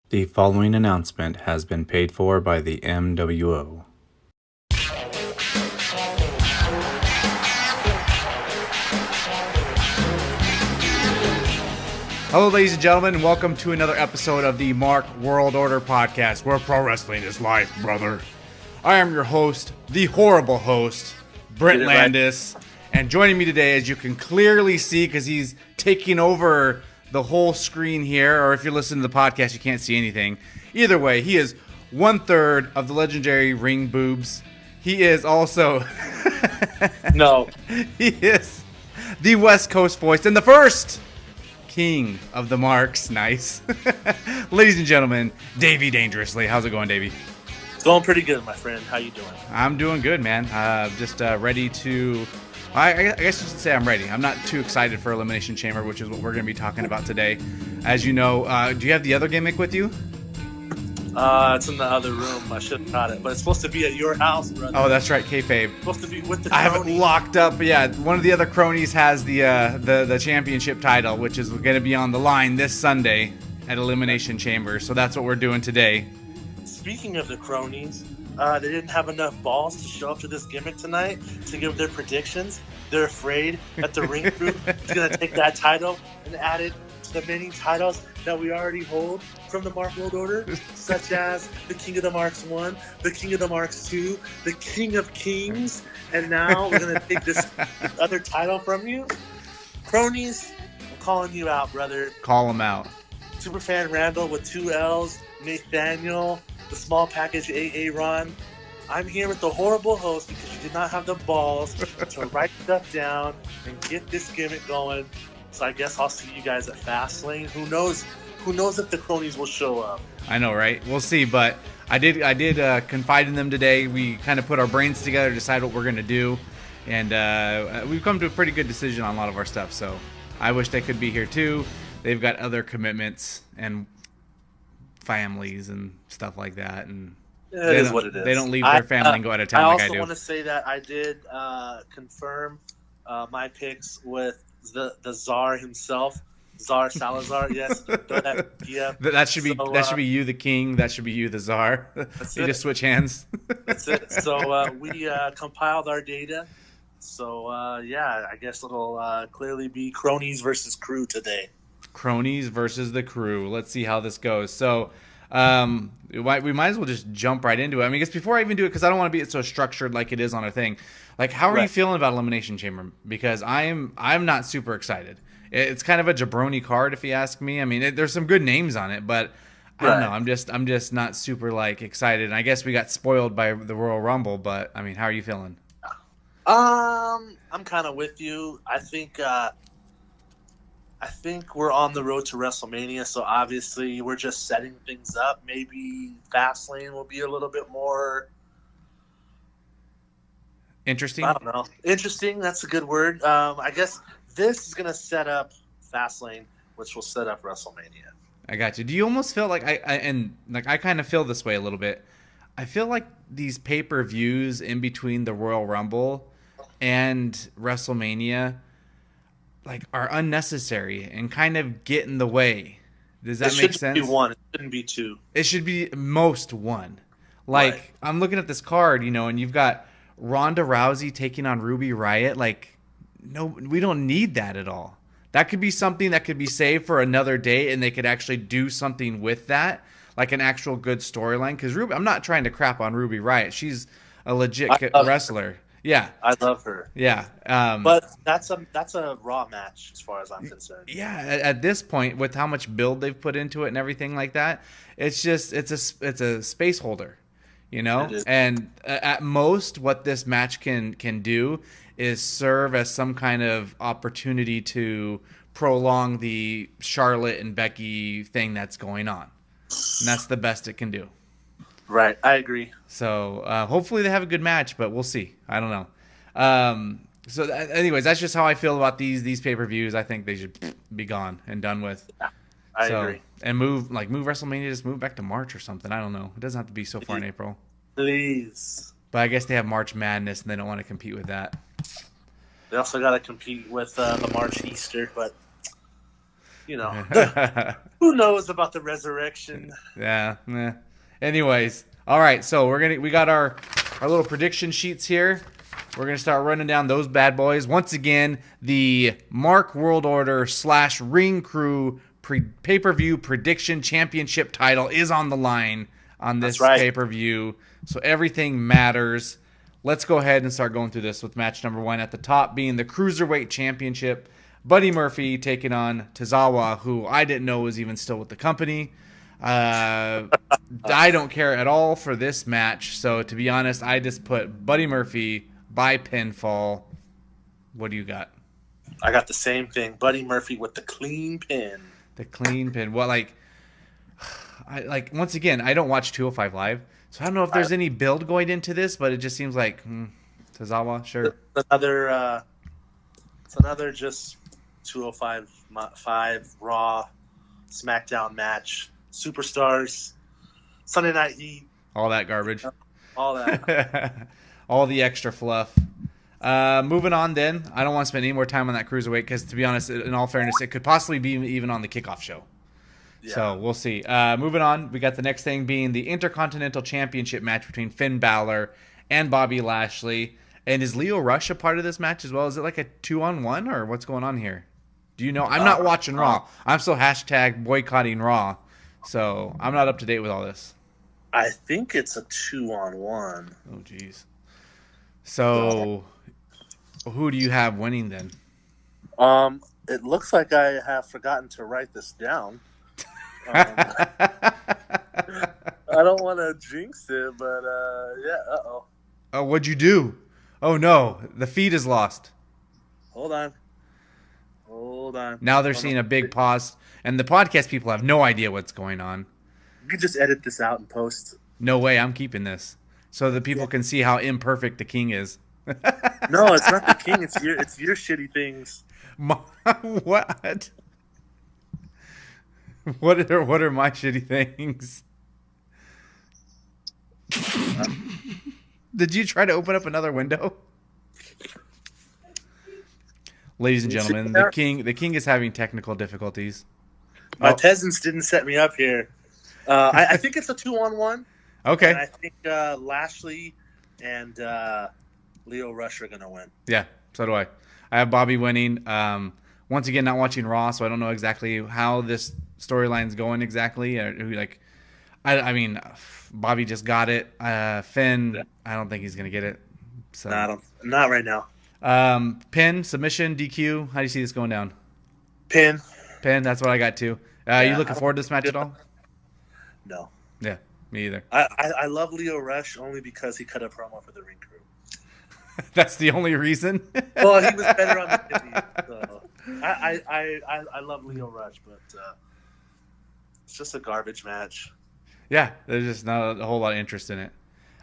The following announcement has been paid for by the MWO. Hello, ladies and gentlemen, and welcome to another episode of the Mark World Order podcast, where pro wrestling is life, brother. I am your host, the horrible host, Brent Landis, and joining me today, as you can clearly see, because he's taking over the whole screen here, or if you're listening to the podcast, you can't see anything. Either way, he is 1/3 of the legendary Ring Boobs. He is also... No. He is the West Coast voice and the first king of the marks. Nice. Ladies and gentlemen, Davey Dangerously. How's it going, Davey? It's going pretty good, my friend. How you doing? I'm doing good, man. Just ready to... I guess you should say I'm ready. I'm not too excited for Elimination Chamber, which is what we're going to be talking about today. As you know, do you have the other gimmick with you? It's in the other room. I should have got it, but it's supposed to be at your house, brother. Oh, that's right, kayfabe. It's supposed to be with the I have it cronies. locked up. Yeah, one of the other cronies has the championship title, which is going to be on the line this Sunday at Elimination Chamber. So that's what we're doing today. Speaking of the cronies, they didn't have enough balls to show up to this gimmick tonight to give their predictions. They're afraid that the Ring Group is going to take that title and add it to the many titles that we already hold from the Mark World Order, such as the King of the Marks 1, the King of the Marks 2, the King of Kings, and now we're going to take this other title from you. Cronies, I'm calling you out, brother. Call them out. Superfan Randall with 2 L's, Nathaniel, the small package AA Ron. I'm here with the horrible host because you did not have the balls to write stuff down and get this gimmick going. So I guess I'll see you guys at Fastlane. Who knows if the cronies will show up. I know, right? We'll see, but I did confide in them today. We kind of put our brains together to decide what we're going to do, and we've come to a pretty good decision on a lot of our stuff. So I wish they could be here too. They've got other commitments and families and stuff like that, and it is what it is. They don't leave their family and go out of town like I do. I also want to say that I did confirm my picks with the czar himself, Czar Salazar. Yes, that should be you, the king. That should be you, the czar. You just switch hands. That's it. So we compiled our data. So yeah, I guess it'll clearly be cronies versus crew today. Cronies versus the crew. Let's see how this goes. So we might as well just jump right into it. I mean, I guess before I even do it, because I don't want to be so structured like it is on our thing. Like, how are you feeling about Elimination Chamber? Because I'm not super excited. It's kind of a jabroni card, if you ask me. I mean, there's some good names on it, but I don't know. I'm just not super like excited. And I guess we got spoiled by the Royal Rumble, but I mean, how are you feeling? I'm kind of with you. I think we're on the road to WrestleMania, so obviously we're just setting things up. Maybe Fastlane will be a little bit more interesting. I don't know. Interesting, that's a good word. I guess this is going to set up Fastlane, which will set up WrestleMania. I got you. Do you almost feel like I kind of feel this way a little bit. I feel like these pay-per-views in between the Royal Rumble and WrestleMania are unnecessary and kind of get in the way. Does that make sense? It should be one. It shouldn't be two. It should be most one. I'm looking at this card, and you've got Ronda Rousey taking on Ruby Riott. No, we don't need that at all. That could be something that could be saved for another day, and they could actually do something with that, like an actual good storyline. Because I'm not trying to crap on Ruby Riott. She's a legit wrestler. Yeah, I love her. Yeah, but that's a Raw match as far as I'm concerned. Yeah, at this point, with how much build they've put into it and everything like that, it's a space holder, And at most, what this match can do is serve as some kind of opportunity to prolong the Charlotte and Becky thing that's going on, and that's the best it can do. Right, I agree. So hopefully they have a good match, but we'll see. I don't know. Anyways, that's just how I feel about these pay-per-views. I think they should be gone and done with. Yeah, I agree. And move WrestleMania, just move back to March or something. I don't know. It doesn't have to be so far in April. Please. But I guess they have March Madness, and they don't want to compete with that. They also got to compete with the March Easter, but you know, who knows about the resurrection? Yeah. Anyways, all right. So we got our little prediction sheets here. We're gonna start running down those bad boys. Once again, the Mark World Order / Ring Crew pay-per-view prediction championship title is on the line on this pay-per-view. So everything matters. Let's go ahead and start going through this with match number 1 at the top being the Cruiserweight Championship. Buddy Murphy taking on Tozawa, who I didn't know was even still with the company. I don't care at all for this match. So to be honest, I just put Buddy Murphy by pinfall. What do you got? I got the same thing. Buddy Murphy with the clean pin. The clean pin. Well, once again, I don't watch 205 Live, so I don't know if there's any build going into this, but it just seems like Tozawa, sure. It's another just 205 Raw SmackDown match. Superstars, Sunday Night Heat. All that garbage. All that. All the extra fluff. Moving on then. I don't want to spend any more time on that Cruiserweight because, to be honest, in all fairness, it could possibly be even on the kickoff show. Yeah. So we'll see. Moving on, we got the next thing being the Intercontinental Championship match between Finn Balor and Bobby Lashley. And is Lio Rush a part of this match as well? Is it like a 2-on-1 or what's going on here? Do you know? I'm not watching Raw. I'm still #boycotting Raw. So I'm not up to date with all this. I think it's a 2-on-1. Oh, jeez. So who do you have winning then? It looks like I have forgotten to write this down. I don't want to jinx it, but yeah. Oh, what'd you do? Oh no, the feed is lost. Hold on. Now they're seeing a big pause, and the podcast people have no idea what's going on. You can just edit this out and post. No way, I'm keeping this so that people can see how imperfect the king is. No, it's not the king. It's your shitty things. What? What are my shitty things? Did you try to open up another window? Ladies and gentlemen, the king is having technical difficulties. My peasants didn't set me up here. I think it's a 2-on-1. Okay. And I think Lashley and Lio Rush are going to win. Yeah, so do I. I have Bobby winning. Once again, not watching Raw, so I don't know exactly how this storyline's going exactly. I mean, Bobby just got it. Finn, I don't think he's going to get it. So not right now. Pin, submission, DQ. How do you see this going down? Pin. That's what I got too. You looking forward to this match at all? No. Yeah, me either. I love Lio Rush only because he cut a promo for the Ring Crew. That's the only reason? Well, he was better on the TV. So I love Lio Rush, but it's just a garbage match. Yeah, there's just not a whole lot of interest in it.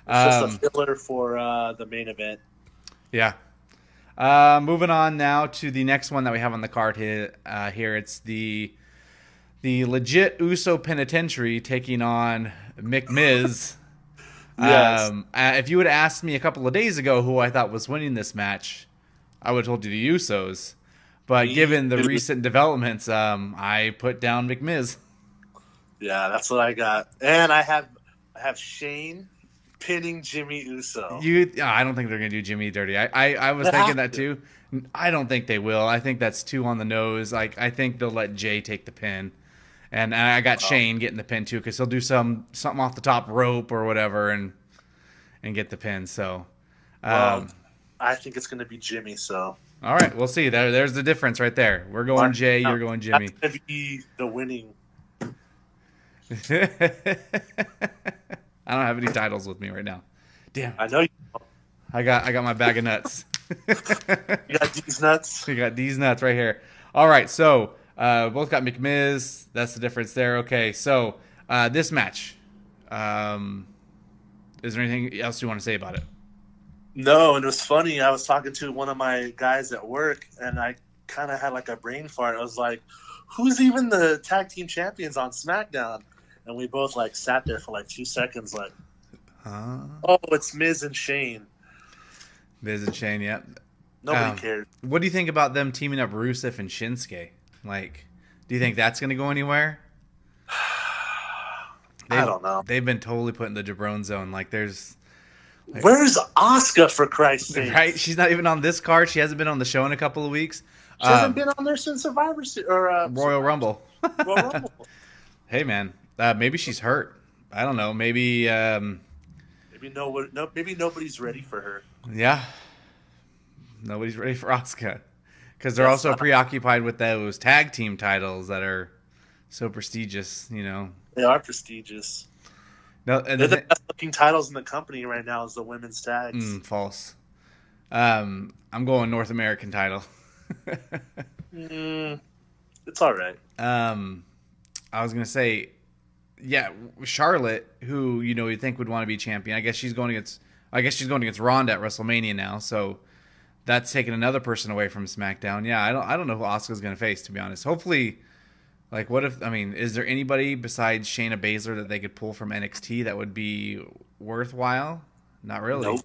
It's just a filler for the main event. Yeah. Moving on now to the next one that we have on the card here. It's the legit Uso Penitentiary taking on McMiz. Yes. If you would have asked me a couple of days ago who I thought was winning this match, I would have told you the Usos. But given the recent developments, I put down McMiz. Yeah, that's what I got. And I have Shane pinning Jimmy Uso. I don't think they're going to do Jimmy dirty. I was thinking that too. I don't think they will. I think that's too on the nose. I think they'll let Jay take the pin. And I got Shane getting the pin too because he'll do something off the top rope or whatever and get the pin. So I think it's going to be Jimmy. So all right, we'll see. There's the difference right there. We're going Jay. You're going Jimmy. That's going to be the winning. I don't have any titles with me right now. Damn. I know you don't. I got my bag of nuts. You got these nuts? We got these nuts right here. All right, so both got McMiz. That's the difference there. Okay, so this match. Is there anything else you want to say about it? No, and it was funny. I was talking to one of my guys at work, and I kind of had like a brain fart. I was like, who's even the tag team champions on SmackDown? And we both like sat there for like 2 seconds like, huh? Oh, it's Miz and Shane. Miz and Shane, yeah. Nobody cared. What do you think about them teaming up Rusev and Shinsuke? Like, Do you think that's going to go anywhere? I don't know. They've been totally put in the jabron zone. Like, there's... Where's Asuka, for Christ's sake? Right? She's not even on this card. She hasn't been on the show in a couple of weeks. She hasn't been on there since Survivor Series or Royal Rumble. Royal Rumble. Hey, man. Maybe she's hurt. I don't know. Maybe... maybe nobody's ready for her. Yeah. Nobody's ready for Asuka. Because they're also preoccupied with those tag team titles that are so prestigious, you know. They are prestigious. No, They're the best looking titles in the company right now is the women's tags. False. I'm going North American title. It's all right. I was going to say, yeah, Charlotte, who, you know, you'd think would want to be champion. I guess she's going against Ronda at WrestleMania now, so that's taking another person away from SmackDown. Yeah, I don't know who Asuka's going to face, to be honest. Hopefully, like, is there anybody besides Shayna Baszler that they could pull from NXT that would be worthwhile? Not really. Nope.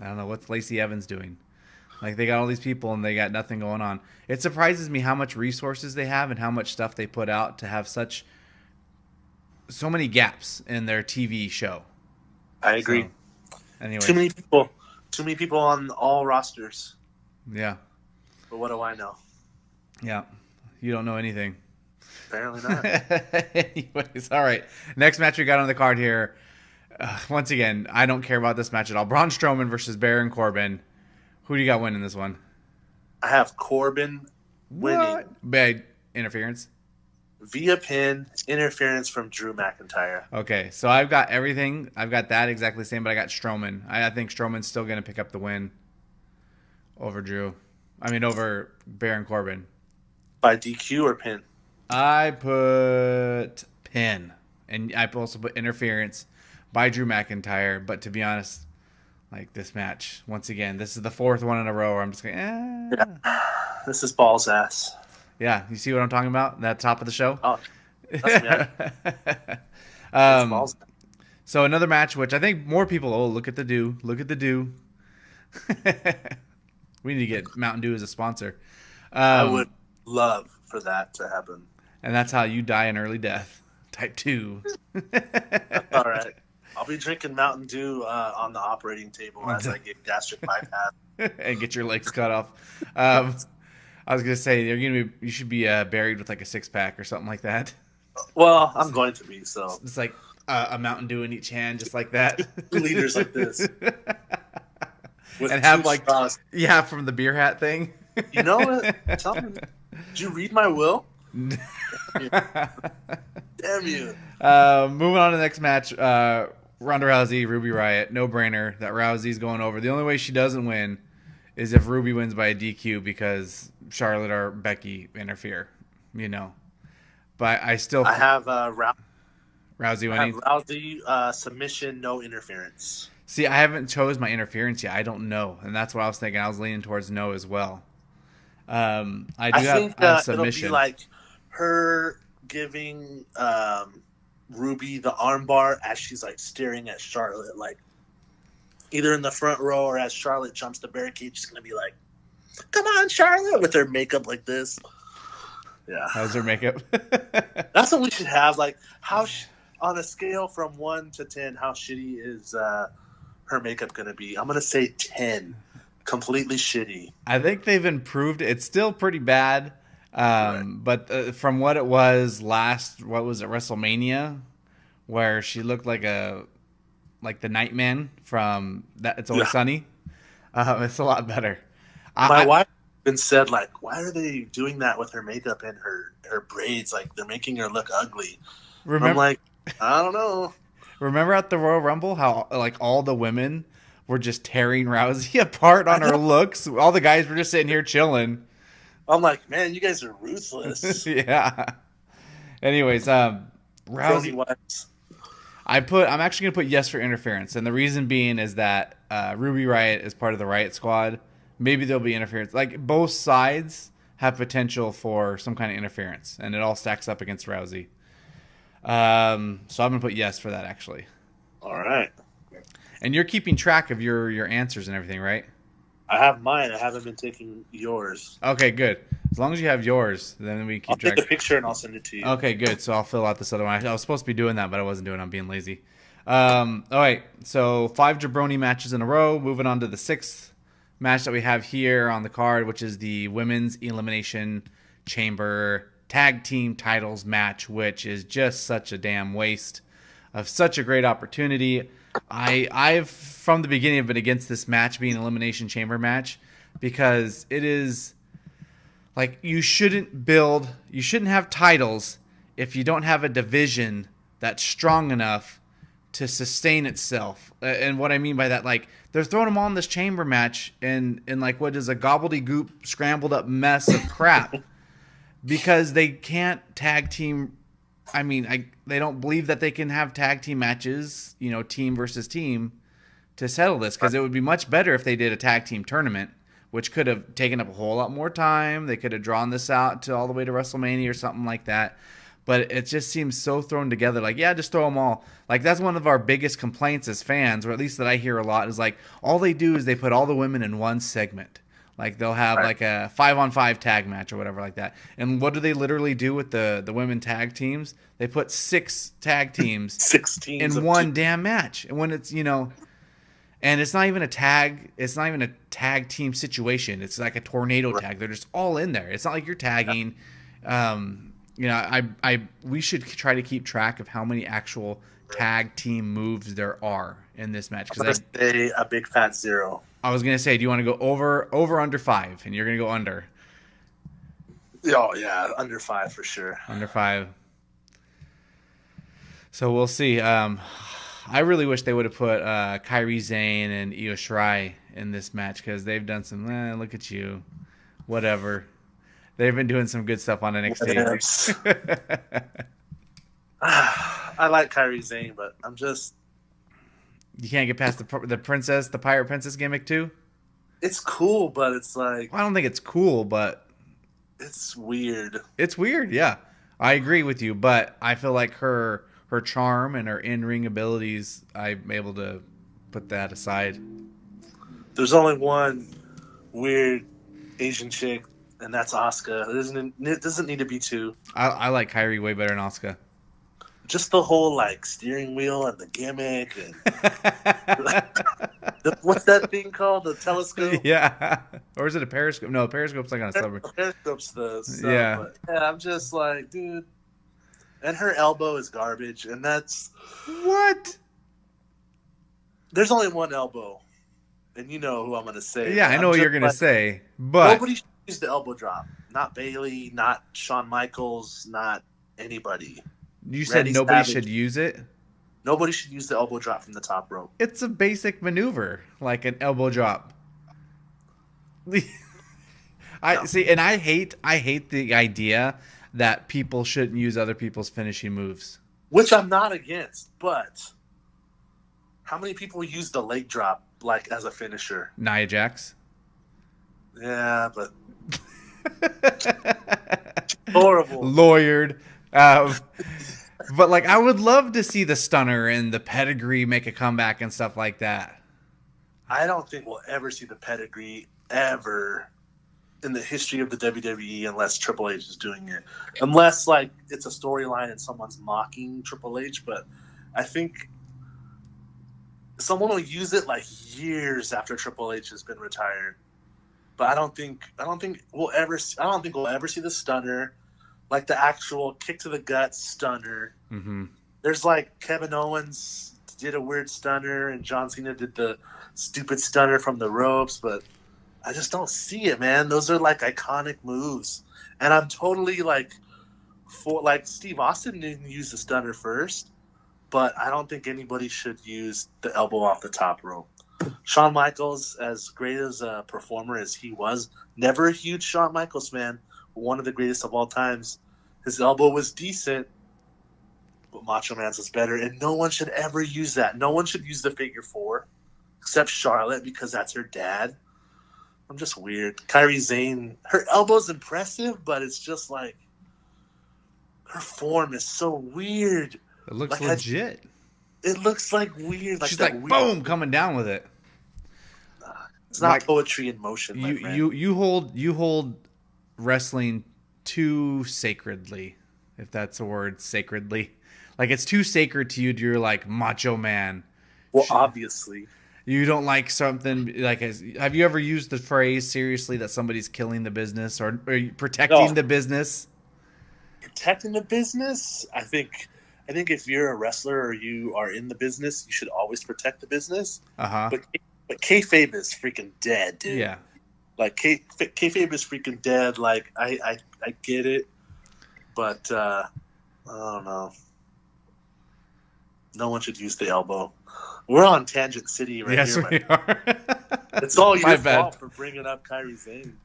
I don't know. What's Lacey Evans doing? Like, they got all these people and they got nothing going on. It surprises me how much resources they have and how much stuff they put out to have so many gaps in their TV show. I agree. So, anyway. Too many people on all rosters. Yeah. But what do I know? Yeah. You don't know anything. Apparently not. Anyways, all right. Next match we got on the card here. Once again, I don't care about this match at all. Braun Strowman versus Baron Corbin. Who do you got winning this one? I have Corbin winning. Bad interference? Via pin, interference from Drew McIntyre. Okay, so I've got everything. I've got that exactly the same, but I got Strowman. I think Strowman's still going to pick up the win over over Baron Corbin. By DQ or pin? I put pin. And I also put interference by Drew McIntyre. But to be honest, like, this match, once again, this is the fourth one in a row where I'm just going, Yeah. This is balls ass. Yeah, you see what I'm talking about? That top of the show? Oh, that's balls. So another match, which I think more people, look at the Dew. Look at the Dew. We need to get Mountain Dew as a sponsor. I would love for that to happen. And that's how you die an early death. Type 2. All right. I'll be drinking Mountain Dew on the operating table as I get gastric bypass. And get your legs cut off. I was gonna say you should be buried with like a 6-pack or something like that. Well, I'm going to be so. It's like a Mountain Dew in each hand, just like that. 2 liters like this. And have like straws. Yeah, from the beer hat thing. You know what? Tell me, did you read my will? Damn you. Moving on to the next match. Ronda Rousey, Ruby Riott. No brainer that Rousey's going over. The only way she doesn't win is if Ruby wins by a DQ because Charlotte or Becky interfere, you know. But I have Rousey winning. I have Rousey submission, no interference. See, I haven't chose my interference yet. I don't know, and that's what I was thinking. I was leaning towards no as well. I think it'll be like her giving Ruby the armbar as she's like staring at Charlotte, like either in the front row or as Charlotte jumps the barricade, she's gonna be like, "Come on, Charlotte," with her makeup like this. Yeah, how's her makeup? That's what we should have. Like, on a scale from 1 to 10, how shitty is her makeup gonna be? I'm gonna say 10. Completely shitty. I think they've improved. It's still pretty bad. Right. But from what it was WrestleMania, where she looked like the Nightman from that It's Always Sunny. It's a lot better. My wife even said, like, why are they doing that with her makeup and her braids? Like, they're making her look ugly. I'm like, I don't know. Remember at the Royal Rumble how like all the women were just tearing Rousey apart on her looks? All the guys were just sitting here chilling. I'm like, man, you guys are ruthless. Yeah. Anyways, Rousey. I'm actually gonna put yes for interference, and the reason being is that Ruby Riott is part of the Riott Squad. Maybe there'll be interference. Like, both sides have potential for some kind of interference, and it all stacks up against Rousey. So I'm gonna put yes for that, actually. All right. And you're keeping track of your answers and everything, right? I have mine. I haven't been taking yours. Okay, good. As long as you have yours, then we I'll keep track. take a picture and I'll send it to you. Okay, good. So I'll fill out this other one. I was supposed to be doing that, but I wasn't doing it. I'm being lazy. All right. So 5 jabroni matches in a row. Moving on to the 6th match that we have here on the card, which is the Women's Elimination Chamber Tag Team Titles match, which is just such a damn waste of such a great opportunity. I've from the beginning have been against this match being an Elimination Chamber match because it is like you shouldn't have titles if you don't have a division that's strong enough to sustain itself. And what I mean by that, like they're throwing them on this chamber match in like what is a gobbledygook scrambled up mess of crap because they can't tag team. I mean, they don't believe that they can have tag team matches, team versus team to settle this because it would be much better if they did a tag team tournament, which could have taken up a whole lot more time. They could have drawn this out to all the way to WrestleMania or something like that. But it just seems so thrown together. Like, yeah, just throw them all. Like, that's one of our biggest complaints as fans, or at least that I hear a lot, is like, all they do is they put all the women in one segment. Like, they'll have like a 5-on-5 tag match or whatever like that. And what do they literally do with the women tag teams? They put 6 tag teams 6 teams in one damn match. And when it's, and it's not even a tag team situation. It's like a tornado tag. They're just all in there. It's not like you're tagging. We should try to keep track of how many actual tag team moves there are in this match. I'm going to say a big fat 0. I was going to say, do you want to go over under 5? And you're going to go under. Oh, yeah, under 5 for sure. Under 5. So we'll see. I really wish they would have put Kairi Sane and Io Shirai in this match because they've done some, look at you, whatever. They've been doing some good stuff on NXT. I like Kairi Sane, but I'm just... You can't get past the pirate princess gimmick too? It's cool, but it's like... I don't think it's cool, but... It's weird. It's weird, yeah. I agree with you, but I feel like her charm and her in-ring abilities, I'm able to put that aside. There's only one weird Asian chick, and that's Asuka. It doesn't need to be 2. I like Kairi way better than Asuka. Just the whole like steering wheel and the gimmick and what's that thing called? The telescope? Yeah. Or is it a periscope? No, a periscope's like on a submarine. Periscope's the stuff. Yeah. But, I'm just like, dude. And her elbow is garbage, and that's what? There's only one elbow, and you know who I'm gonna say. Yeah, I know what you're gonna say, but nobody should use the elbow drop. Not Bailey, not Shawn Michaels, not anybody. You said Randy nobody Savage. should use it? Nobody should use the elbow drop from the top rope. It's a basic maneuver, like an elbow drop. See, and I hate the idea that people shouldn't use other people's finishing moves. Which I'm not against, but how many people use the leg drop like as a finisher? Nia Jax. Yeah, but horrible. Lawyered. But like, I would love to see the stunner and the pedigree make a comeback and stuff like that. I don't think we'll ever see the pedigree ever in the history of the WWE unless Triple H is doing it. Unless like it's a storyline and someone's mocking Triple H, but I think someone will use it like years after Triple H has been retired. But I don't think we'll ever see the stunner. Like the actual kick to the gut stunner. Mm-hmm. There's like Kevin Owens did a weird stunner and John Cena did the stupid stunner from the ropes, but I just don't see it, man. Those are like iconic moves. And I'm totally like Steve Austin didn't use the stunner first, but I don't think anybody should use the elbow off the top rope. Shawn Michaels, as great as a performer as he was, never a huge Shawn Michaels fan. One of the greatest of all times. His elbow was decent, but Macho Man's was better, and no one should ever use that. No one should use the figure 4, except Charlotte, because that's her dad. I'm just weird. Kairi Sane, her elbow's impressive, but it's just like her form is so weird. It looks like legit. It looks like weird. She's like, weird, boom, coming down with it. It's not like, poetry in motion, my friend. you hold, you hold wrestling too sacredly, if that's a word, sacredly. Like it's too sacred to you. You're like macho man. Well, obviously. You don't like something like. Have you ever used the phrase seriously that somebody's killing the business or protecting the business? Protecting the business? I think if you're a wrestler or you are in the business, you should always protect the business. But kayfabe is freaking dead, dude. Yeah. Like kayfabe is freaking dead. Like I get it, but I don't know. No one should use the elbow. We're on Tangent City right here. Yes, we are. It's all your fault for bringing up Kairi Sane.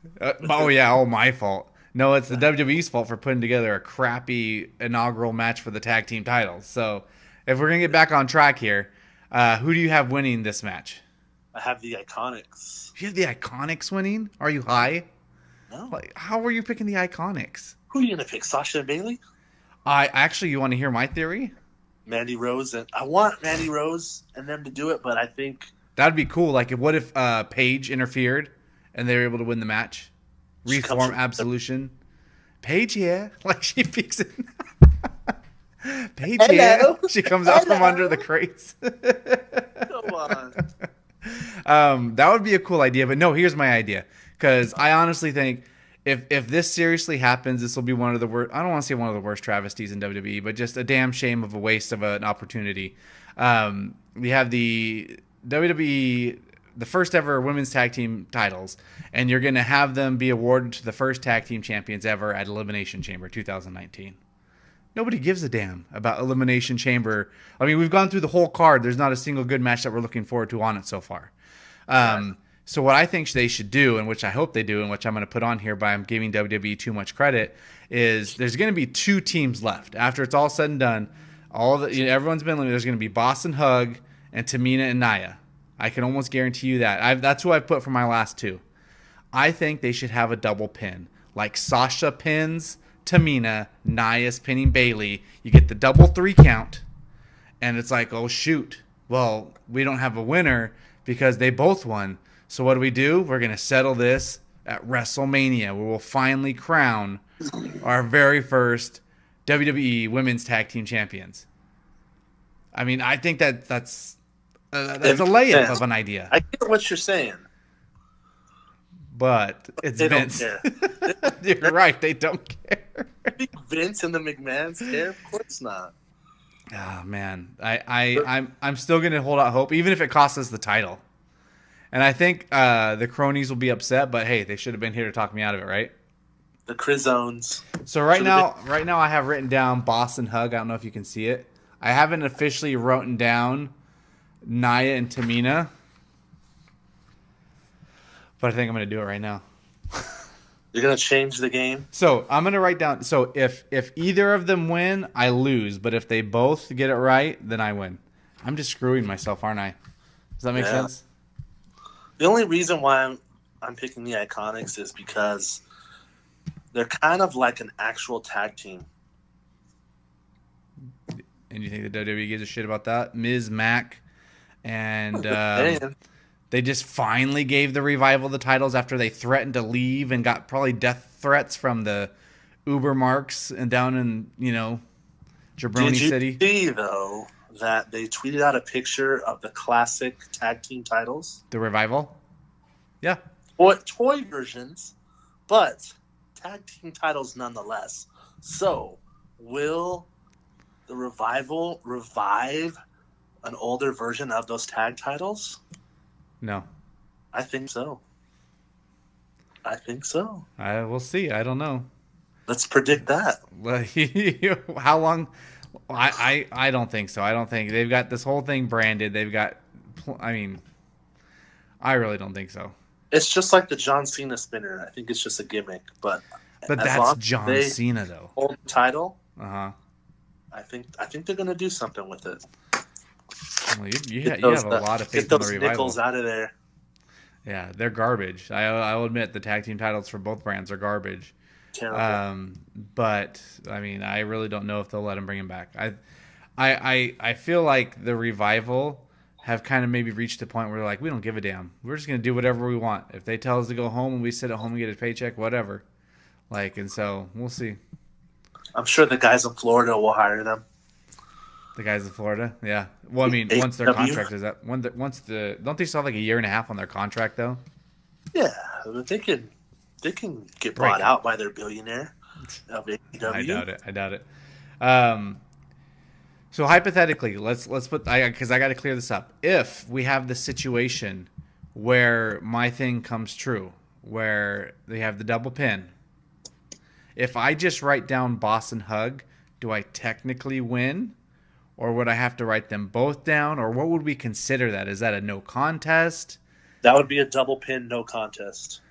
My fault. No, it's the WWE's fault for putting together a crappy inaugural match for the tag team titles. So, if we're gonna get back on track here, who do you have winning this match? I have the Iconics. You have the Iconics winning? Are you high? No. Like, how were you picking the Iconics? Who are you gonna pick? Sasha and Bayley? You want to hear my theory? Mandy Rose, and I want Mandy Rose and them to do it, but I think that'd be cool. Like, what if Paige interfered and they were able to win the match? Reform Absolution. Paige here, like she peeks in. Paige here. She comes out from under the crates. Come on. That would be a cool idea, but no. Here's my idea, because I honestly think if this seriously happens, this will be one of the worst. I don't want to say one of the worst travesties in WWE, but just a damn shame of a waste of an opportunity. We have the WWE, the first ever women's tag team titles, and you're going to have them be awarded to the first tag team champions ever at Elimination Chamber 2019. Nobody gives a damn about Elimination Chamber. I mean, we've gone through the whole card. There's not a single good match that we're looking forward to on it so far. So what I think they should do, and which I hope they do, and which I'm going to put on here by I'm giving WWE too much credit, is there's going to be 2 teams left after it's all said and done. Everyone's been limited. There's going to be Boston Hug and Tamina and Nia. I can almost guarantee you that. That's who I put for my last 2. I think they should have a double pin, like Sasha pins Tamina, Nia's pinning Bayley. You get the double 3 count, and it's like, oh shoot, well we don't have a winner because they both won. So what do? We're going to settle this at WrestleMania, where we'll finally crown our very first WWE Women's Tag Team Champions. I mean, I think that's a layup of an idea. I get what you're saying. But it's they Vince. Don't care. You're right. They don't care. Vince and the McMahons care? Of course not. Oh, man. I'm still going to hold out hope, even if it costs us the title. And I think the cronies will be upset, but hey, they should have been here to talk me out of it, right? The Crizones. So right now I have written down Boston Hug. I don't know if you can see it. I haven't officially written down Nia and Tamina, but I think I'm going to do it right now. You're going to change the game? So I'm going to write down. So if either of them win, I lose. But if they both get it right, then I win. I'm just screwing myself, aren't I? Does that make sense? The only reason why I'm picking the Iconics is because they're kind of like an actual tag team. And you think the WWE gives a shit about that? Ms. Mac and they just finally gave the Revival the titles after they threatened to leave and got probably death threats from the Uber marks and down in, Jabroni City. Did you see, though, that they tweeted out a picture of the classic tag team titles? The Revival? Yeah. Toy versions, but tag team titles nonetheless. So, will the Revival revive an older version of those tag titles? No. I think so. We'll see. I don't know. Let's predict that. How long? I don't think so. I don't think they've got this whole thing branded. They've got. I mean, I really don't think so. It's just like the John Cena spinner. I think it's just a gimmick, but that's John Cena though. Hold the title. I think they're gonna do something with it. Well, you have a lot of faith in the Revival. Get those nickels out of there. Yeah, they're garbage. I'll admit the tag team titles for both brands are garbage. Terrible. But I mean, I really don't know if they'll let him bring him back. I feel like the Revival have kind of maybe reached the point where they're like, we don't give a damn. We're just going to do whatever we want. If they tell us to go home and we sit at home and get a paycheck, whatever. Like, and so we'll see. I'm sure the guys in Florida will hire them. The guys in Florida, yeah. Well, I mean, once their contract is up, don't they still have like a year and a half on their contract though? Yeah, but they can get bought out by their billionaire of AEW. I doubt it. So hypothetically, let's put, because I got to clear this up. If we have the situation where my thing comes true, where they have the double pin, if I just write down Boss and Hug, do I technically win? Or would I have to write them both down? Or what would we consider that? Is that a no contest? That would be a double pin no contest.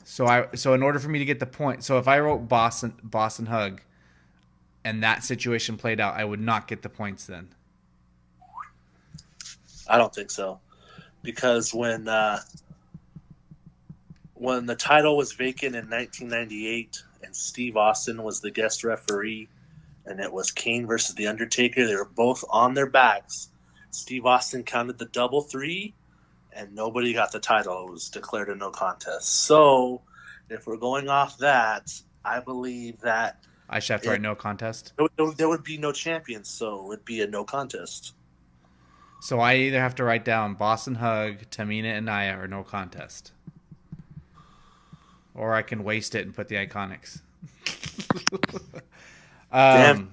So in order for me to get the point, so if I wrote Boss and Hug and that situation played out, I would not get the points then. I don't think so. Because when the title was vacant in 1998 and Steve Austin was the guest referee, and it was Kane versus The Undertaker. They were both on their backs. Steve Austin counted the double 3, and nobody got the title. It was declared a no contest. So, if we're going off that, I believe that I should have to write no contest? There would be no champions, so it would be a no contest. So I either have to write down Boss and Hug, Tamina and Nia, or no contest. Or I can waste it and put the Iconics. Then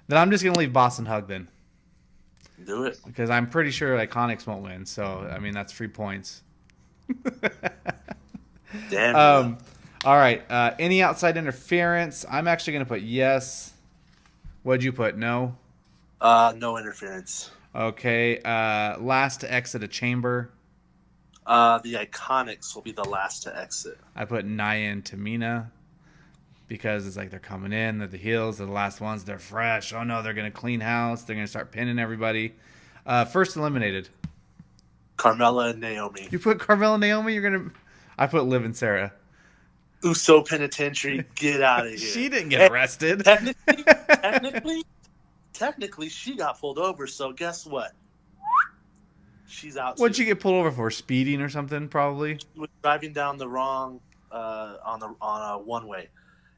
I'm just gonna leave Boss and Hug then. Do it, because I'm pretty sure Iconics won't win. So I mean that's 3 points. Damn. All right. Any outside interference? I'm actually gonna put yes. What'd you put? No. No interference. Okay. Last to exit a chamber. The Iconics will be the last to exit. I put Nia and Tamina. Because it's like they're coming in, they're the heels, they're the last ones, they're fresh. Oh no, they're going to clean house, they're going to start pinning everybody. First eliminated. Carmella and Naomi. You put Carmella and Naomi? I put Liv and Sarah. Uso Penitentiary, get out of here. She didn't get arrested. Technically, she got pulled over, so guess what? She's out. What'd she get pulled over for? Speeding or something, probably? She was driving down the wrong, on a one-way.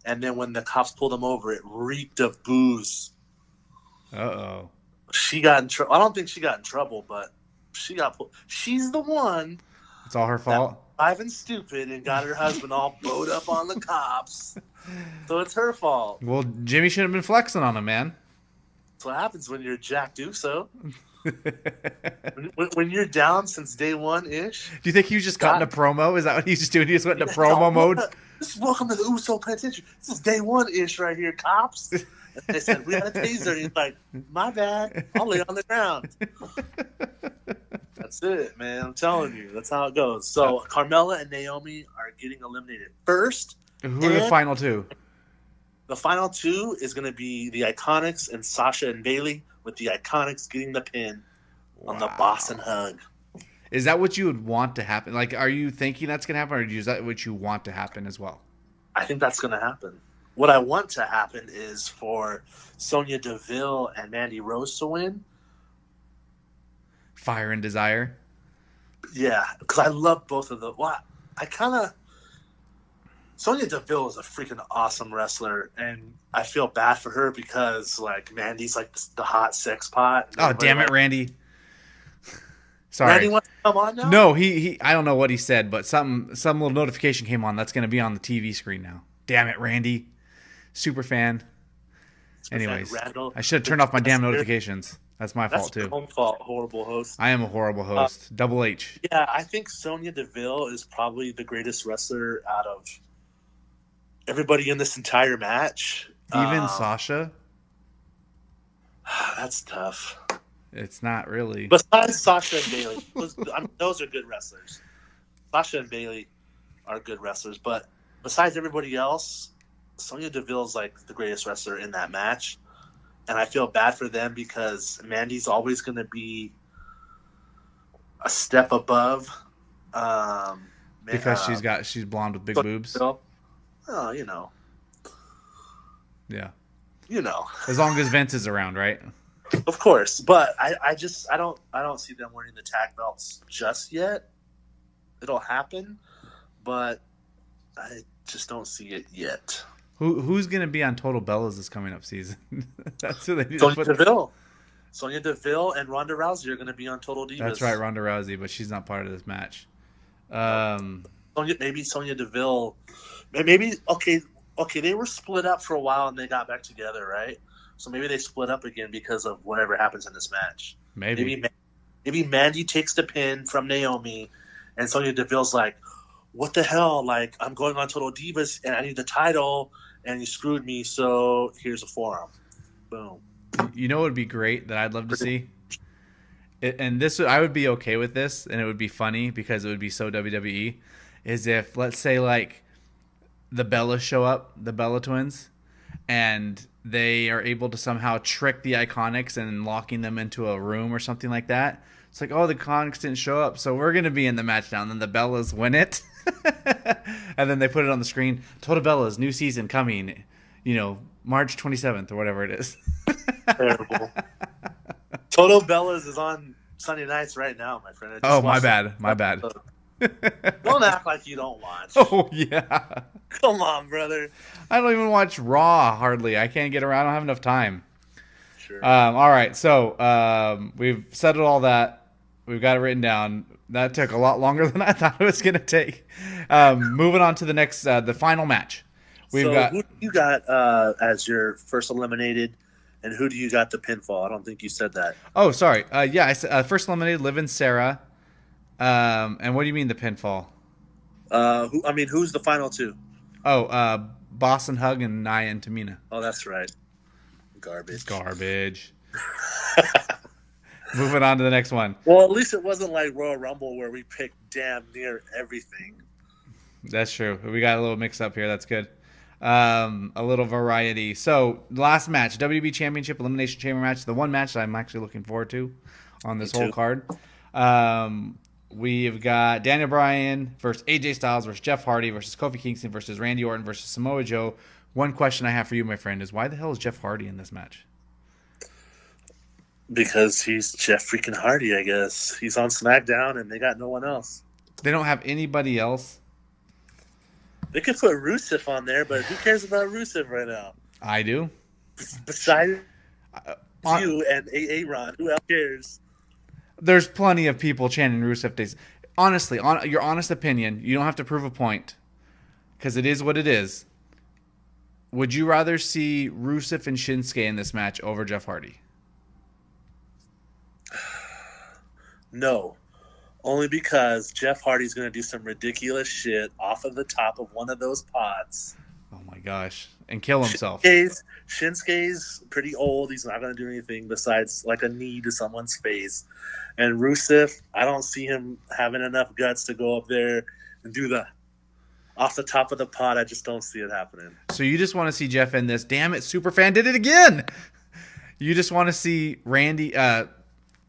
And then when the cops pulled him over, it reeked of booze. Uh-oh. She got in trouble. I don't think she got in trouble, but she got pulled. She's the one. It's all her fault? Driving stupid and got her husband all bowed up on the cops. So it's her fault. Well, Jimmy should have been flexing on him, man. That's what happens when you're Jack Uso. when you're down since day one-ish. Do you think he was just cutting a promo? Is that what he's just doing? He just went into promo mode? Welcome to the Uso Penitentiary. This is day one-ish right here, cops. And they said, we got a taser. And he's like, my bad. I'll lay on the ground. That's it, man. I'm telling you. That's how it goes. So Carmella and Naomi are getting eliminated first. Who are the final two? The final two is going to be the Iconics and Sasha and Bailey, with the Iconics getting the pin on the Boss and Hug. Is that what you would want to happen? Like, are you thinking that's going to happen, or is that what you want to happen as well? I think that's going to happen. What I want to happen is for Sonya Deville and Mandy Rose to win. Fire and Desire? Yeah, because I love both of them. Well, I kind of... Sonya Deville is a freaking awesome wrestler, and I feel bad for her because, like, Mandy's like the hot sex pot. Oh, damn it, Randy. Sorry. Randy wants to come on now? No, he I don't know what he said, but some little notification came on that's going to be on the TV screen now. Damn it, Randy. Super fan. Anyways, I should have turned off my damn notifications. That's my fault, too. That's your own fault, horrible host. I am a horrible host. Double H. Yeah, I think Sonya Deville is probably the greatest wrestler out of everybody in this entire match. Even Sasha? That's tough. It's not really. Besides Sasha and Bailey, those are good wrestlers. Sasha and Bailey are good wrestlers, but besides everybody else, Sonya Deville is like the greatest wrestler in that match, and I feel bad for them because Mandy's always going to be a step above. Because she's blonde with big boobs. Oh, you know. Yeah. You know. As long as Vince is around, right? Of course, but I don't see them winning the tag belts just yet. It'll happen, but I just don't see it yet. Who's going to be on Total Bellas this coming up season? That's who they need Sonya to put. Deville. Sonya Deville and Ronda Rousey are going to be on Total Divas. That's right, Ronda Rousey, but she's not part of this match. Maybe Sonya Deville. Maybe okay. They were split up for a while and they got back together, right? So maybe they split up again because of whatever happens in this match. Maybe Mandy takes the pin from Naomi, and Sonya Deville's like, "What the hell? Like, I'm going on Total Divas and I need the title, and you screwed me. So here's a forearm." Boom. You know what would be great that I'd love to see? I would be okay with this, and it would be funny because it would be so WWE, is if, let's say, like, the Bellas show up, the Bella Twins, and they are able to somehow trick the Iconics and locking them into a room or something like that. It's like, oh, the Iconics didn't show up, so we're going to be in the match now, and then the Bellas win it. And then they put it on the screen, Total Bellas, new season coming, March 27th or whatever it is. Terrible. Total Bellas is on Sunday nights right now, my friend. My bad. Don't act like you don't watch. Oh, yeah. Come on, brother. I don't even watch Raw, hardly. I can't get around. I don't have enough time. Sure. All right, so we've settled all that. We've got it written down. That took a lot longer than I thought it was going to take. Moving on to the next, the final match. Who do you got as your first eliminated, and who do you got the pinfall? I don't think you said that. Oh, sorry. I said first eliminated, Liv and Sarah. And what do you mean the pinfall? Who's the final two? Oh, Boss and Hug and Nia and Tamina. Oh, that's right. Garbage. Moving on to the next one. Well, at least it wasn't like Royal Rumble where we picked damn near everything. That's true. We got a little mix up here. That's good. A little variety. So, last match, WB Championship Elimination Chamber match. The one match that I'm actually looking forward to on this whole card. We've got Daniel Bryan versus AJ Styles versus Jeff Hardy versus Kofi Kingston versus Randy Orton versus Samoa Joe. One question I have for you, my friend, is why the hell is Jeff Hardy in this match? Because he's Jeff freaking Hardy, I guess. He's on SmackDown and they got no one else. They don't have anybody else? They could put Rusev on there, but who cares about Rusev right now? I do. Besides you and Aaron, who else cares? There's plenty of people chanting Rusev days. Honestly, your honest opinion, you don't have to prove a point because it is what it is. Would you rather see Rusev and Shinsuke in this match over Jeff Hardy? No. Only because Jeff Hardy's going to do some ridiculous shit off of the top of one of those pods. Oh my gosh. And kill himself. Shinsuke's pretty old. He's not going to do anything besides like a knee to someone's face. And Rusev, I don't see him having enough guts to go up there and do the off the top of the pod. I just don't see it happening. So you just want to see Jeff in this. Damn it, Superfan did it again. You just want to see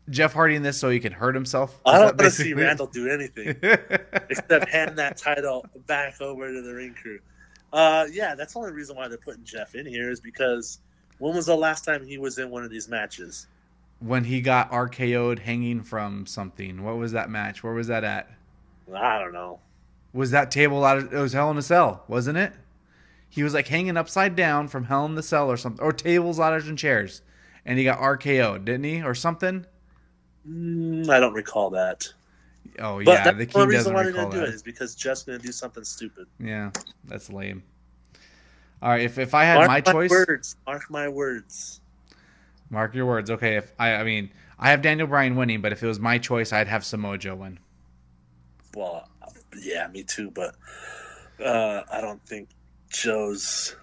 Jeff Hardy in this so he can hurt himself? I don't want to see Randall do anything except hand that title back over to the Ring Crew. Yeah, that's the only reason why they're putting Jeff in here is because when was the last time he was in one of these matches? When he got RKO'd hanging from something. What was that match? Where was that at? I don't know. Was that table out of... It was Hell in a Cell, wasn't it? He was like hanging upside down from Hell in the Cell or something. Or tables, ladders, and chairs. And he got RKO'd, didn't he? Or something? I don't recall that. Oh, but yeah. the king reason why they're going to do it is because Jeff's going to do something stupid. Yeah, that's lame. All right, if I had my choice... Mark my words. Mark your words. Okay, if I have Daniel Bryan winning, but if it was my choice, I'd have Samoa Joe win. Well, yeah, me too, but I don't think Joe's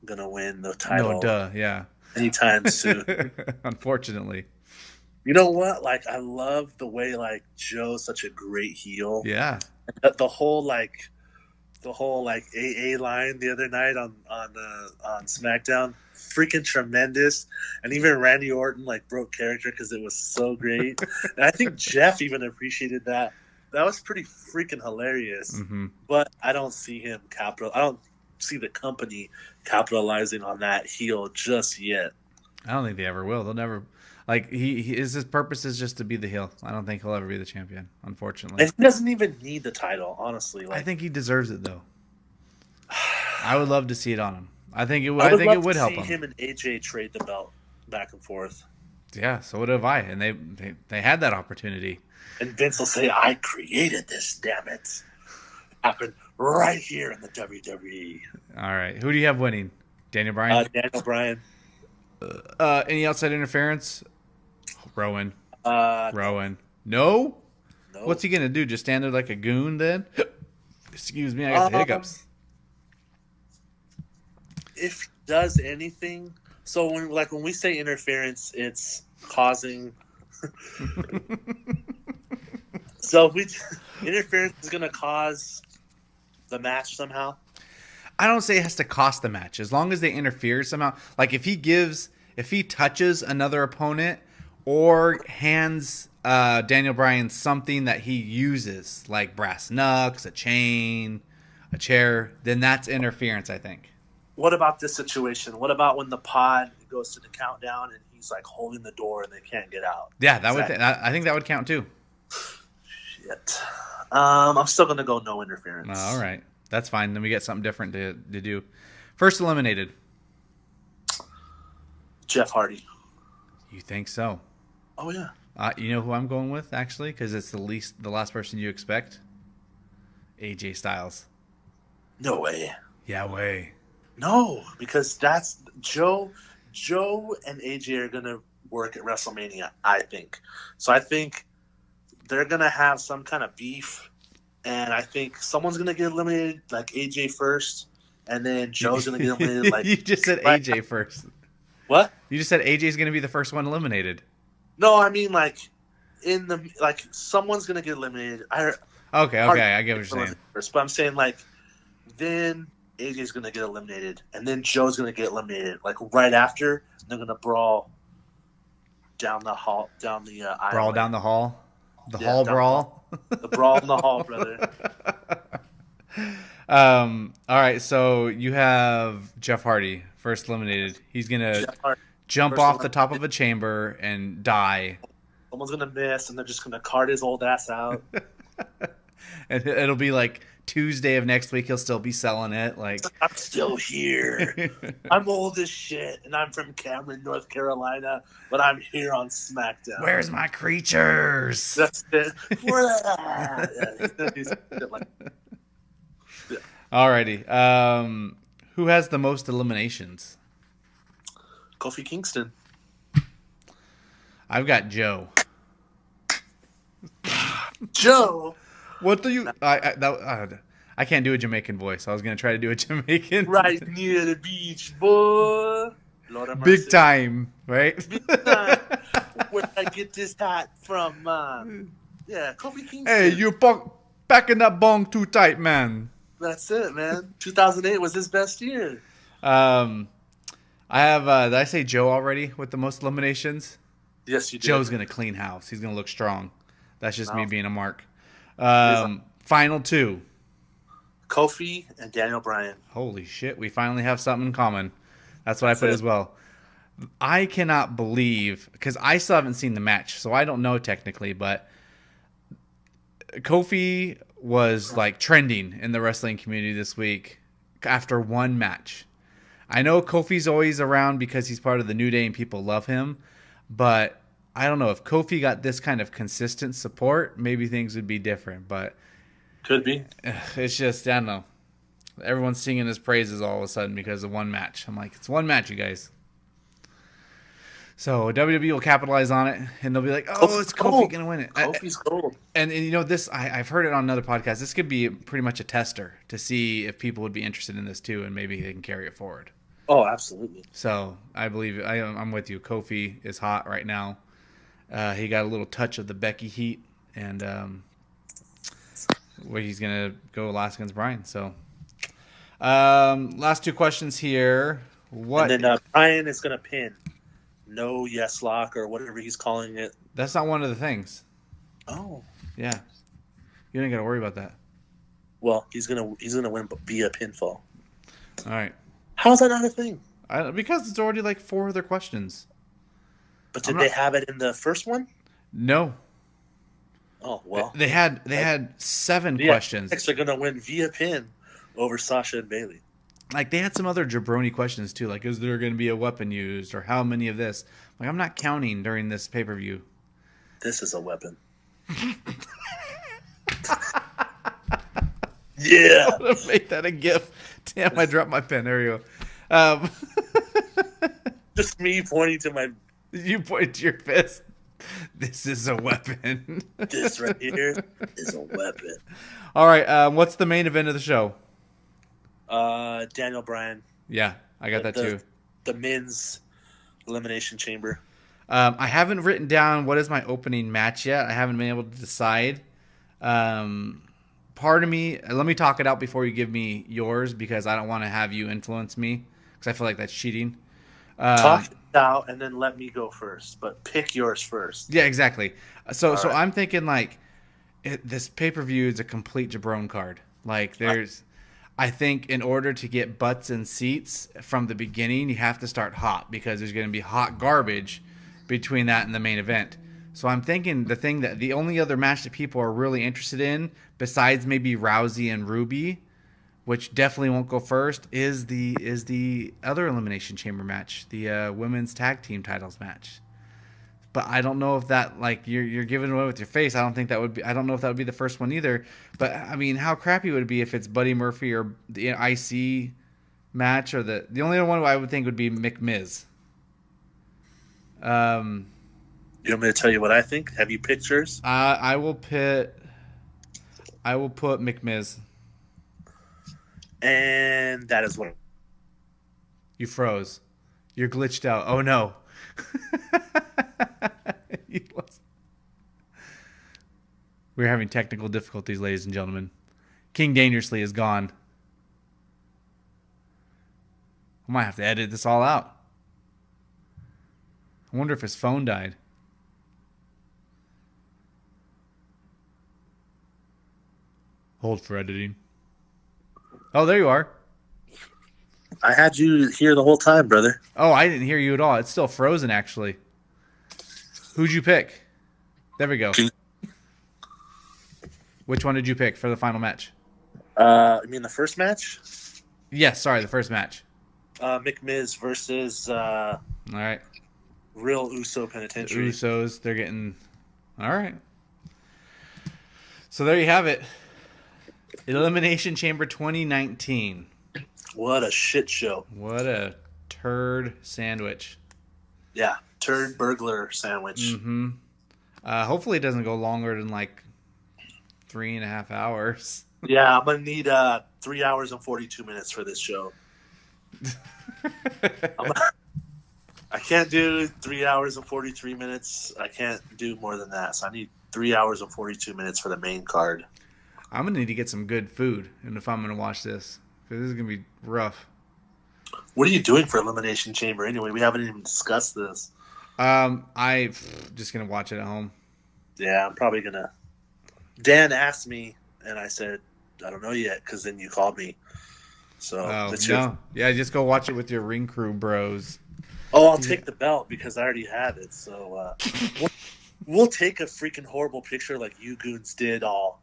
going to win the title. Yeah. Anytime soon. Unfortunately. You know what? Like, I love the way like Joe's such a great heel. Yeah. The whole AA line the other night on SmackDown, freaking tremendous. And even Randy Orton like broke character because it was so great. And I think Jeff even appreciated that. That was pretty freaking hilarious. Mm-hmm. But I don't see him I don't see the company capitalizing on that heel just yet. I don't think they ever will. They'll never. Like his purpose is just to be the heel. I don't think he'll ever be the champion, unfortunately. And he doesn't even need the title, honestly. I think he deserves it though. I would love to see it on him. I think it would. I think it would help see him. him and AJ trade the belt back and forth. Yeah, so would have I. And they had that opportunity. And Vince will say, "I created this. Damn it! Happened right here in the WWE." All right, who do you have winning? Daniel Bryan. Daniel Bryan. Any outside interference? Rowan. Rowan. No? No. What's he gonna do? Just stand there like a goon then? Excuse me, I got the hiccups. If he does anything, so when we say interference, it's causing. So interference is gonna cause the match somehow. I don't say it has to cost the match. As long as they interfere somehow. Like if he touches another opponent or hands Daniel Bryan something that he uses, like brass knucks, a chain, a chair, then that's interference, I think. What about this situation? What about when the pod goes to the countdown and he's like holding the door and they can't get out? Yeah, I think that would count too. Shit. I'm still gonna go no interference. All right. That's fine. Then we get something different to do. First eliminated. Jeff Hardy. You think so? Oh yeah. You know who I'm going with actually, because it's the last person you expect. AJ Styles. No way. Yeah, way. No, because that's Joe and AJ are gonna work at WrestleMania, I think. So I think they're gonna have some kind of beef. And I think someone's going to get eliminated, like AJ first, and then Joe's going to get eliminated. Like you just said AJ first. What? You just said AJ's going to be the first one eliminated. No, I mean someone's going to get eliminated. Okay, I get what you're saying. First, but I'm saying then AJ's going to get eliminated, and then Joe's going to get eliminated. Like right after, they're going to brawl down the hall, down the aisle. Brawl down the hall. The hall brawl. The brawl in the hall, brother. All right, so you have Jeff Hardy first eliminated. He's gonna jump off the top of a chamber and die. Someone's gonna miss, and they're just gonna cart his old ass out. And it'll be like Tuesday of next week. He'll still be selling it. Like I'm still here. I'm old as shit, and I'm from Cameron, North Carolina, but I'm here on SmackDown. Where's my creatures? That's it. Alrighty. Who has the most eliminations? Kofi Kingston. I've got Joe. Joe. What do you? I can't do a Jamaican voice. I was gonna try to do a Jamaican. Right near the beach, boy. Lord have Big mercy. time, right? Big time. Where I get this hat from? Yeah, Kofi Kingston. Hey, you packing that bong too tight, man. That's it, man. 2008 was his best year. I have. Did I say Joe already with the most eliminations? Yes, you did. Joe's gonna clean house. He's gonna look strong. That's just me being a mark. Final two. Kofi and Daniel Bryan. Holy shit, we finally have something in common. That's what I put as well. I cannot believe, because I still haven't seen the match, so I don't know technically, but Kofi was like trending in the wrestling community this week after one match. I know Kofi's always around because he's part of the New Day and people love him, but I don't know if Kofi got this kind of consistent support, maybe things would be different, but Could be. it's just, I don't know. Everyone's singing his praises all of a sudden because of one match. I'm like, it's one match, you guys. So WWE will capitalize on it, and they'll be like, oh, it's Kofi going to win it. Kofi's gold. And you know, this, I've heard it on another podcast. This could be pretty much a tester to see if people would be interested in this too, and maybe they can carry it forward. Oh, absolutely. So I believe I'm with you. Kofi is hot right now. He got a little touch of the Becky heat, and where he's gonna go last against Bryan. So last two questions here. What? And then Bryan is gonna pin. No yes lock or whatever he's calling it. That's not one of the things. Oh. Yeah. You don't got to worry about that. Well, he's gonna win, but be a pinfall. All right. How's that not a thing? Because it's already like 4 other questions. But did they have it in the first one? No. Oh, well. They had 7 questions. They're going to win via pin over Sasha and Bayley. Like, they had some other jabroni questions, too. Like, is there going to be a weapon used? Or how many of this? Like, I'm not counting during this pay-per-view. This is a weapon. Yeah. I'm going to make that a GIF. Damn, I dropped my pen. There you go. Just me pointing to my... You point to your fist. This is a weapon. This right here is a weapon. All right. What's the main event of the show? Daniel Bryan. Yeah, I got that too. The men's Elimination Chamber. I haven't written down what is my opening match yet. I haven't been able to decide. Part of me, let me talk it out before you give me yours, because I don't want to have you influence me, because I feel like that's cheating. Talk it out and then let me go first, but pick yours first. Yeah, exactly. So All right. I'm thinking like this pay-per-view is a complete jabron card. Like I think in order to get butts and seats from the beginning, you have to start hot, because there's going to be hot garbage between that and the main event. So I'm thinking the only other match that people are really interested in, besides maybe Rousey and Ruby, which definitely won't go first, is the other Elimination Chamber match, the women's tag team titles match. But I don't know if that, like, you're giving it away with your face. I don't know if that would be the first one either. But I mean, how crappy would it be if it's Buddy Murphy or the IC match, or the only one I would think would be McMiz. You want me to tell you what I think? Have you picked yours? I will put McMiz. And that is what. You froze. You're glitched out. Oh no. We're having technical difficulties, ladies and gentlemen. King Dangerously is gone. I might have to edit this all out. I wonder if his phone died. Hold for editing. Oh, there you are. I had you here the whole time, brother. Oh, I didn't hear you at all. It's still frozen, actually. Who'd you pick? There we go. Which one did you pick for the final match? You mean the first match? Yes, sorry, the first match. McMiz versus All right. Real Uso Penitentiary. Usos, they're getting... All right. So there you have it. Elimination Chamber 2019. What a shit show. What a turd sandwich. Yeah, turd burglar sandwich. Mm-hmm. Hopefully it doesn't go longer than like 3.5 hours. Yeah, I'm going to need 3 hours and 42 minutes for this show. I can't do 3 hours and 43 minutes. I can't do more than that. So I need 3 hours and 42 minutes for the main card. I'm going to need to get some good food, and if I'm going to watch this, because this is going to be rough. What are you doing for Elimination Chamber anyway? We haven't even discussed this. I'm just going to watch it at home. Yeah, I'm probably going to. Dan asked me, and I said, I don't know yet, because then you called me. So Yeah, just go watch it with your ring crew bros. Oh, I'll take the belt because I already have it. So we'll take a freaking horrible picture like you goons did all.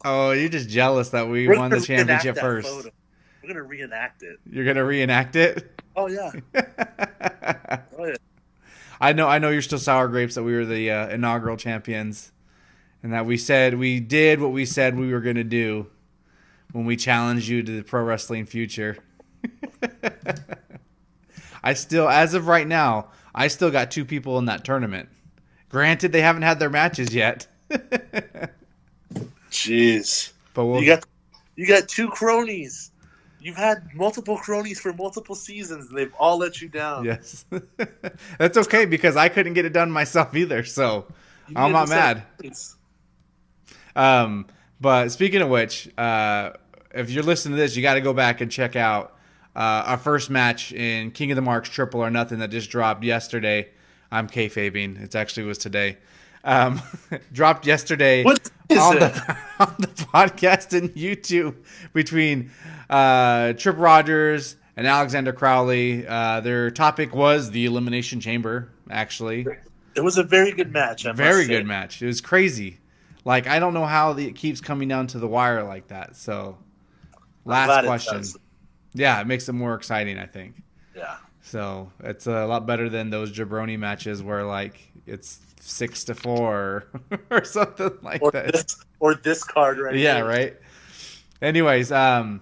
Oh, you're just jealous that we won the championship first. Photo. We're going to reenact it. You're going to reenact it? Oh, yeah. Oh, yeah. I know you're still sour grapes that we were the inaugural champions, and that we did what we said we were going to do when we challenged you to the pro wrestling future. As of right now, I still got 2 people in that tournament. Granted, they haven't had their matches yet. Jeez. But you got 2 cronies. You've had multiple cronies for multiple seasons, and they've all let you down. Yes. That's okay, because I couldn't get it done myself either, so I'm not mad. But speaking of which, if you're listening to this, you got to go back and check out our first match in King of the Marks Triple or Nothing that just dropped yesterday. I'm kayfabing. It actually was today. Dropped yesterday on the podcast and YouTube between Trip Rogers and Alexander Crowley. Their topic was the Elimination Chamber, actually. It was a very good match. Very good match. It was crazy. Like, I don't know how it keeps coming down to the wire like that. So, last question. Yeah, it makes it more exciting, I think. Yeah. So, it's a lot better than those jabroni matches where, like, it's 6-4 or something like that. Or this card right Yeah, here. right? Anyways, The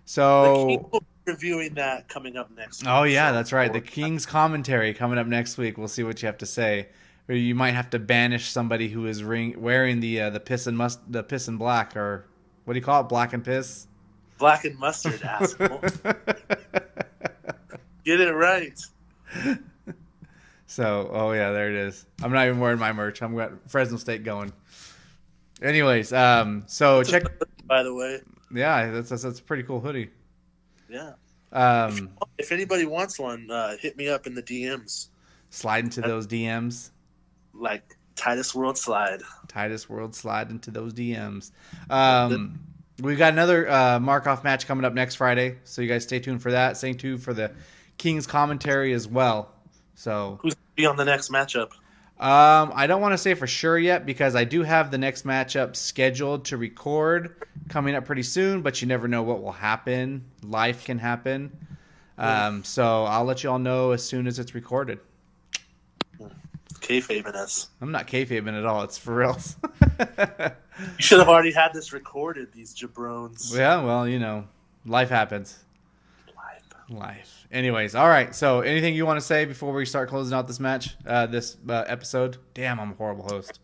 so... King will be reviewing that coming up next week. Oh, yeah, that's right. The King's commentary coming up next week. We'll see what you have to say. Or you might have to banish somebody who is wearing the piss and black, or what do you call it? Black and piss? Black and mustard, asshole. Get it right. So, oh yeah, there it is. I'm not even wearing my merch. I'm got Fresno State going. Anyways, so check. By the way. Yeah, that's a pretty cool hoodie. Yeah. If anybody wants one, hit me up in the DMs. Slide into those DMs. Like Titus World Slide. Titus World Slide into those DMs. We've got another Mark-Off match coming up next Friday, so you guys stay tuned for that. Stay tuned for the King's commentary as well. So who's going to be on the next matchup? I don't want to say for sure yet because I do have the next matchup scheduled to record coming up pretty soon, but you never know what will happen. Life can happen. So I'll let you all know as soon as it's recorded. Kayfabing us. I'm not kayfabing at all. It's for real. You should have already had this recorded, these jabrones. Yeah, well, you know, life happens. Life. Anyways, all right. So anything you want to say before we start closing out this match, this episode? Damn, I'm a horrible host.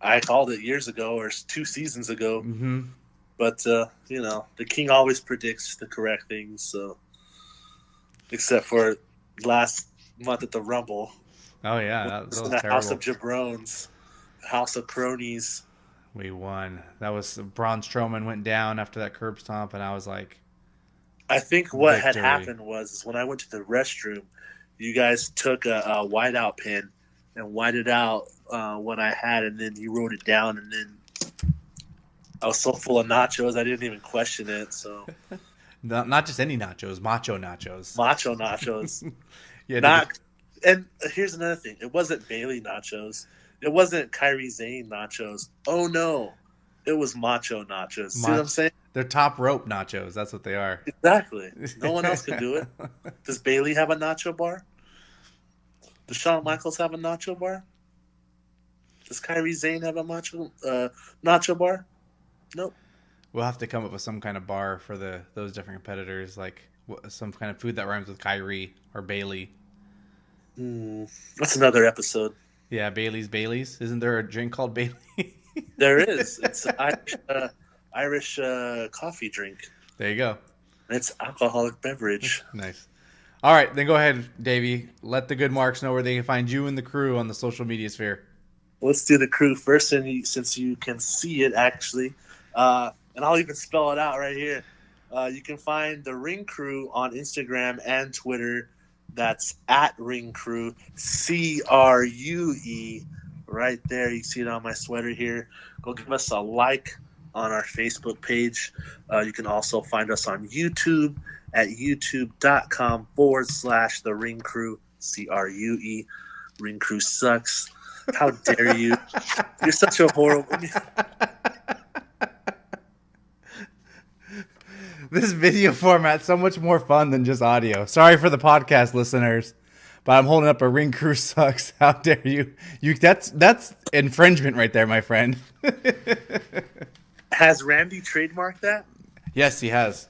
I called it years ago or 2 seasons ago. Mm-hmm. But, you know, the King always predicts the correct things. So, except for last month at the Rumble. Oh, yeah. That was the terrible. House of Jabrones. House of Cronies. We won. That was Braun Strowman went down after that curb stomp, and I was like, I think what victory. had happened was when I went to the restroom, you guys took a whiteout pen and whited out what I had, and then you wrote it down, and then I was so full of nachos I didn't even question it. So not just any nachos, macho nachos. Macho nachos. Yeah. And here's another thing: it wasn't Bailey nachos. It wasn't Kyrie Zane nachos. Oh no, it was macho nachos. See what I'm saying? They're top rope nachos. That's what they are. Exactly. No one else can do it. Does Bailey have a nacho bar? Does Shawn Michaels have a nacho bar? Does Kyrie Zane have a nacho bar? Nope. We'll have to come up with some kind of bar for those different competitors, like some kind of food that rhymes with Kyrie or Bailey. That's another episode. Yeah, Bailey's. Isn't there a drink called Bailey? There is. It's an Irish coffee drink. There you go. It's alcoholic beverage. Nice. All right, then go ahead, Davey. Let the good marks know where they can find you and the crew on the social media sphere. Let's do the crew first, and since you can see it, actually. And I'll even spell it out right here. You can find the Ring Crew on Instagram and Twitter. That's at Ring Crew, CRUE, right there. You see it on my sweater here. Go give us a like on our Facebook page. You can also find us on YouTube at youtube.com/The Ring Crew, CRUE. Ring Crew sucks. How dare you? You're such a horrible... This video format's so much more fun than just audio. Sorry for the podcast listeners, but I'm holding up a Ring Crew sucks. How dare you? That's infringement right there, my friend. Has Randy trademarked that? Yes, he has.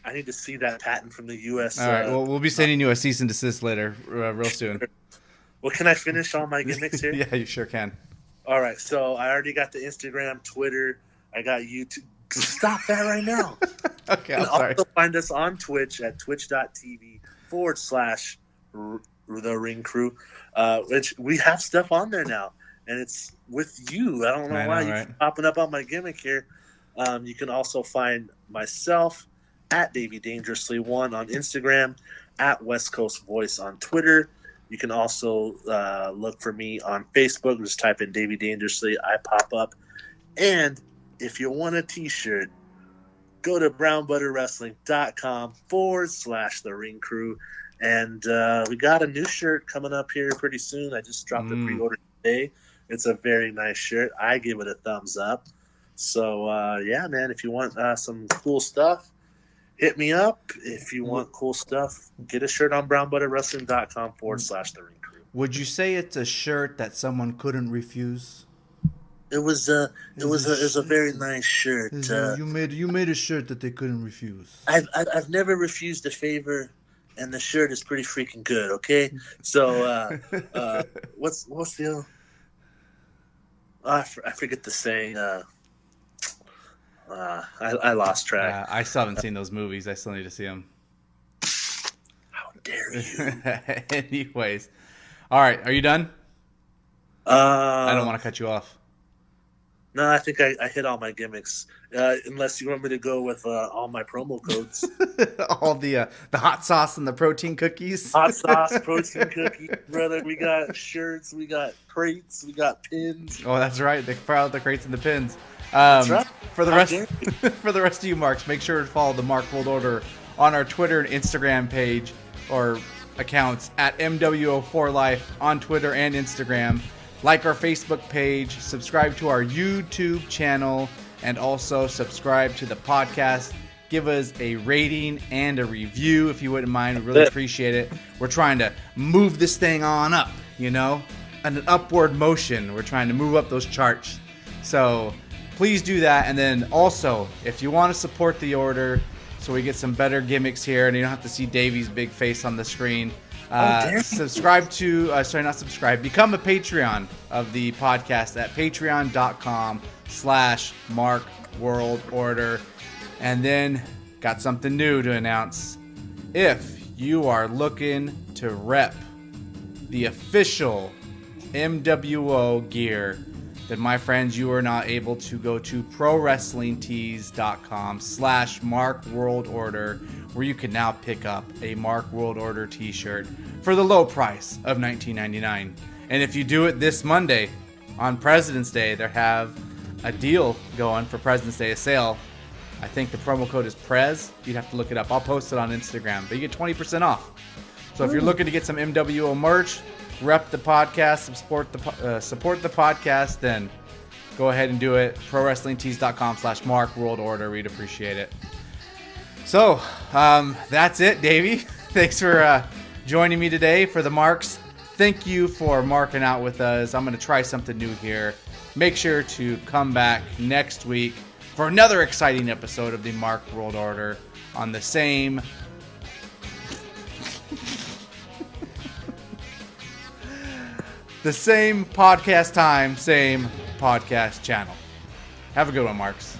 I need to see that patent from the U.S. All right, well, we'll be sending you a cease and desist later, real soon. Well, can I finish all my gimmicks here? Yeah, you sure can. All right, so I already got the Instagram, Twitter. I got YouTube. Stop that right now. Okay, I'm sorry. Also find us on Twitch at twitch.tv/The Ring Crew, which we have stuff on there now, and it's with you. I don't know why you keep popping up on my gimmick here. You can also find myself at Davey Dangerously 1 on Instagram, at West Coast Voice on Twitter. You can also look for me on Facebook. Just type in Davey Dangerously. I pop up. And if you want a t-shirt, go to brownbutterwrestling.com/the Ring Crew. And we got a new shirt coming up here pretty soon. I just dropped a pre-order today. It's a very nice shirt. I give it a thumbs up. So, yeah, man, if you want some cool stuff, hit me up. If you want cool stuff, get a shirt on brownbutterwrestling.com/the Ring Crew. Would you say it's a shirt that someone couldn't refuse? It was a very nice shirt. You made a shirt that they couldn't refuse. I've never refused a favor, and the shirt is pretty freaking good. Okay, so what's the I forget the saying. I lost track. I still haven't seen those movies. I still need to see them. How dare you? Anyways, all right. Are you done? I don't want to cut you off. No, I think I hit all my gimmicks. Unless you want me to go with all my promo codes. All the hot sauce and the protein cookies. Hot sauce, protein cookies, brother. We got shirts, we got crates, we got pins. Oh, that's right. They file out the crates and the pins. That's right. For the rest, for the rest of you marks, make sure to follow the Mark World Order on our Twitter and Instagram page or accounts at MWO4Life on Twitter and Instagram. Like our Facebook page, subscribe to our YouTube channel, and also subscribe to the podcast. Give us a rating and a review if you wouldn't mind. We really appreciate it. We're trying to move this thing on up, in an upward motion. We're trying to move up those charts. So please do that. And then also, if you want to support the order so we get some better gimmicks here and you don't have to see Davey's big face on the screen, subscribe to, not subscribe, become a Patreon of the podcast at patreon.com/Mark World Order. And then got something new to announce. If you are looking to rep the official MWO gear, then my friends, you are not able to go to prowrestlingtees.com/Mark World Order, where you can now pick up a Mark World Order t-shirt for the low price of $19.99. And if you do it this Monday on President's Day, they have a deal going for President's Day, a sale. I think the promo code is Prez. You'd have to look it up. I'll post it on Instagram. But you get 20% off. So if you're looking to get some MWO merch, rep the podcast, support the podcast, then go ahead and do it. ProWrestlingTees.com/Mark World Order. We'd appreciate it. So that's it, Davey. Thanks for joining me today for the marks. Thank you for marking out with us. I'm going to try something new here. Make sure to come back next week for another exciting episode of the Mark World Order on the same podcast time, same podcast channel. Have a good one, Marks.